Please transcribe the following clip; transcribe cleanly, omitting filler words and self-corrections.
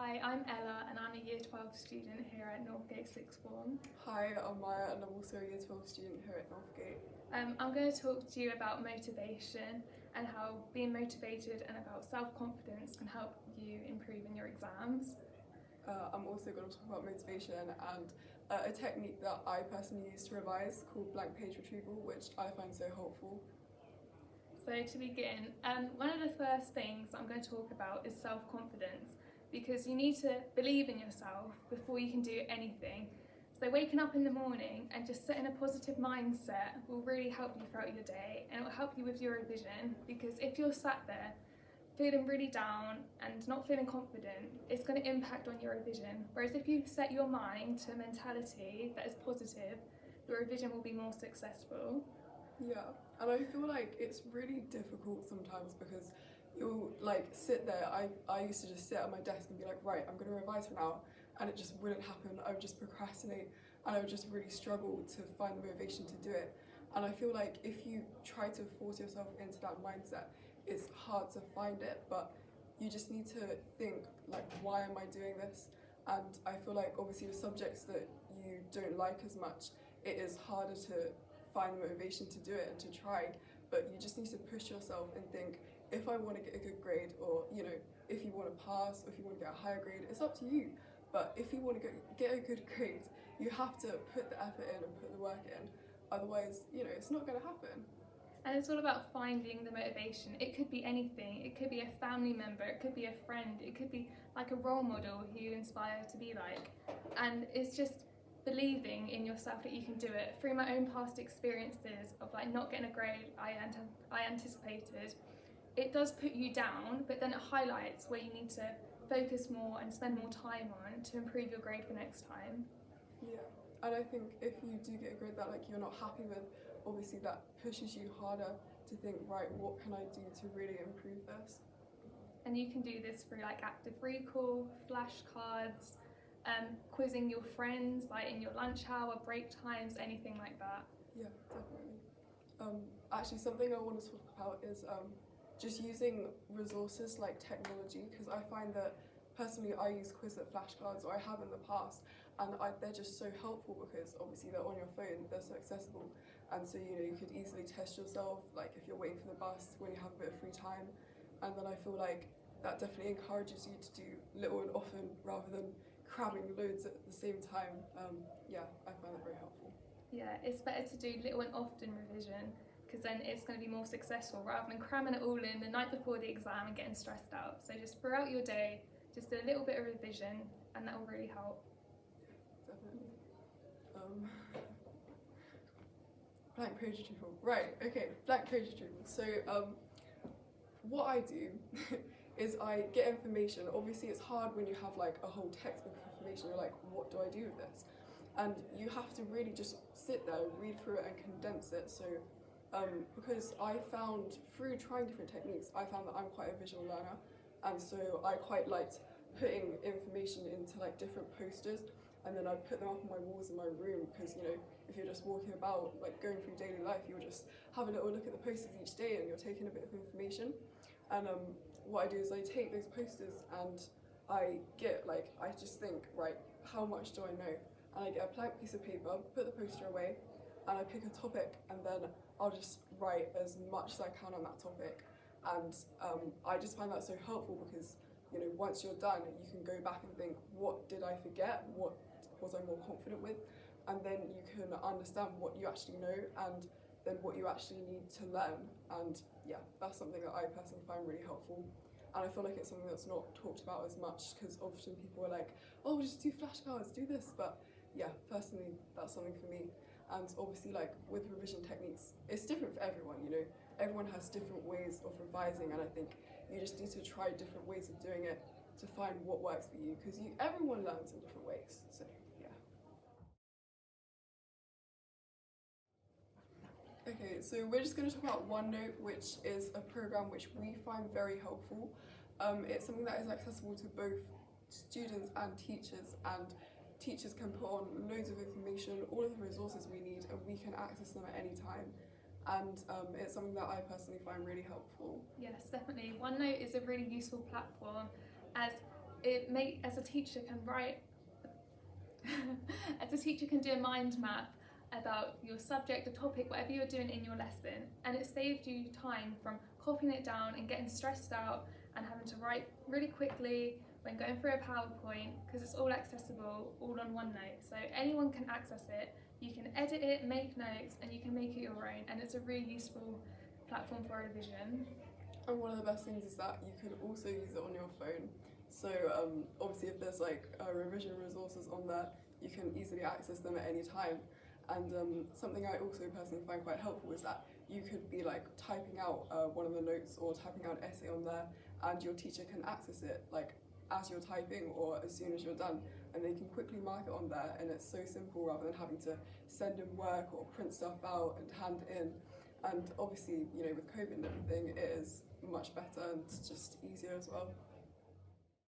Hi, I'm Ella and I'm a Year 12 student here at Northgate Sixth Form. Hi, I'm Maya and I'm also a Year 12 student here at Northgate. I'm going to talk to you about motivation and how being motivated and about self-confidence can help you improve in your exams. I'm also going to talk about motivation and a technique that I personally use to revise called blank page retrieval, which I find so helpful. So to begin, one of the first things I'm going to talk about is self-confidence, because you need to believe in yourself before you can do anything. So waking up in the morning and just setting a positive mindset will really help you throughout your day, and it will help you with your revision, because if you're sat there feeling really down and not feeling confident, it's going to impact on your revision. Whereas if you set your mind to a mentality that is positive, your revision will be more successful. Yeah, and I feel like it's really difficult sometimes because you'll like sit there. I used to just sit at my desk and be like, right, I'm going to revise for now, and it just wouldn't happen. I would just procrastinate and I would just really struggle to find the motivation to do it. And I feel like if you try to force yourself into that mindset, it's hard to find it, but you just need to think like, why am I doing this? And I feel like obviously with subjects that you don't like as much, it is harder to find the motivation to do it and to try, but you just need to push yourself and think, if I want to get a good grade, or if you want to pass, or if you want to get a higher grade, it's up to you. But if you want to get a good grade, you have to put the effort in and put the work in, otherwise it's not going to happen. And it's all about finding the motivation. It could be anything. It could be a family member, it could be a friend, it could be like a role model who you inspire to be like. And it's just believing in yourself that you can do it. Through my own past experiences of like not getting a grade I anticipated, it does put you down, but then it highlights where you need to focus more and spend more time on to improve your grade for next time. Yeah, and I think if you do get a grade that you're not happy with, obviously that pushes you harder to think, right, what can I do to really improve this? And you can do this through like active recall, flashcards, quizzing your friends like in your lunch hour, break times, anything like that. Yeah, definitely. Actually, something I want to talk about is just using resources like technology, because I find that personally I use Quizlet flashcards, or I have in the past, and they're just so helpful because obviously they're on your phone, they're so accessible, and so you could easily test yourself, like if you're waiting for the bus, when you have a bit of free time, and then I feel like that definitely encourages you to do little and often rather than cramming loads at the same time. Yeah, I find that very helpful. Yeah, it's better to do little and often revision, because then it's going to be more successful rather than cramming it all in the night before the exam and getting stressed out. So just throughout your day, just do a little bit of revision, and that will really help. Definitely. Blank page retrieval. Right, okay, blank page retrieval. So what I do is I get information. Obviously it's hard when you have like a whole textbook of information. You're like, what do I do with this? And you have to really just sit there, read through it and condense it. So because I found, through trying different techniques, I found that I'm quite a visual learner, and so I quite liked putting information into like different posters, and then I'd put them up on my walls in my room, because if you're just walking about like going through daily life, you'll just have a little look at the posters each day and you're taking a bit of information. And what I do is I take those posters and I just think, right, how much do I know? And I get a blank piece of paper, put the poster away, and I pick a topic, and then I'll just write as much as I can on that topic. And I just find that so helpful because once you're done, you can go back and think, what did I forget? What was I more confident with? And then you can understand what you actually know and then what you actually need to learn. And yeah, that's something that I personally find really helpful. And I feel like it's something that's not talked about as much, because often people are like, oh, just do flashcards, do this. But yeah, personally, that's something for me. And obviously, like with revision techniques, it's different for everyone. Everyone has different ways of revising, and I think you just need to try different ways of doing it to find what works for you, because everyone learns in different ways. So yeah. Okay, so we're just going to talk about OneNote, which is a program which we find very helpful. It's something that is accessible to both students and teachers can put on loads of information, all of the resources we need, and we can access them at any time. And it's something that I personally find really helpful. Yes, definitely. OneNote is a really useful platform, as as a teacher can write, as a teacher can do a mind map about your subject, a topic, whatever you're doing in your lesson, and it saved you time from copying it down and getting stressed out and having to write really quickly when going through a PowerPoint, because it's all accessible, all on OneNote, so anyone can access it. You can edit it, make notes, and you can make it your own, and it's a really useful platform for revision. And one of the best things is that you can also use it on your phone. So obviously if there's like revision resources on there, you can easily access them at any time. And something I also personally find quite helpful is that you could be like typing out one of the notes or typing out an essay on there, and your teacher can access it like as you're typing or as soon as you're done, and they can quickly mark it on there, and it's so simple rather than having to send in work or print stuff out and hand it in. And obviously, you know, with COVID and everything, it is much better and just easier as well.